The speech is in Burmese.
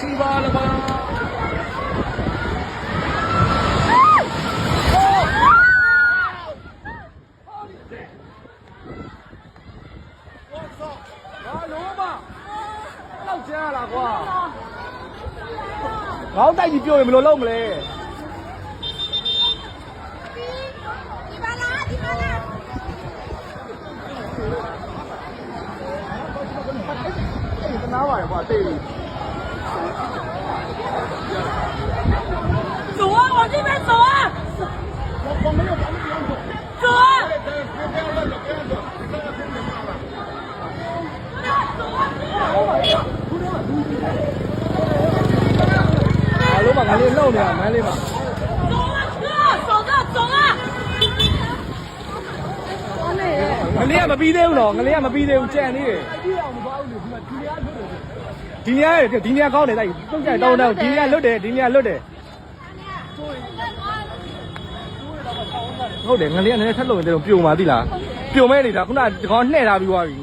စီပါလားပါကြားလာကွာခေါင်းတိုက်ပြီးပြောရင်ဘယ်လိုလုပ်မလဲဒီပါလားတနာပါရကွာတိတ်走啊往这边走啊我没有把你走啊အားလုံးကငါလေးလောက်နေတာမန်းလေးမှာငလေးကမပြီးသေးဘူးနော်ငလေးကမပြီးသေးဘူးကြံနေတယ်ဒီနေရာကောင်းတယ်တိုက်တုံးကြတောင်းတောင်းဒီနေရာလွတ်တယ်ဒီနေရာလွတ်တယ်ဟုတ်တယ်ငလေးကလည်းထက်လို့ရင်တော့ပြုံပါသီလားပြုံမဲနေတာခုနကခေါင်းနှဲ့ထားပြီးသွားပြီ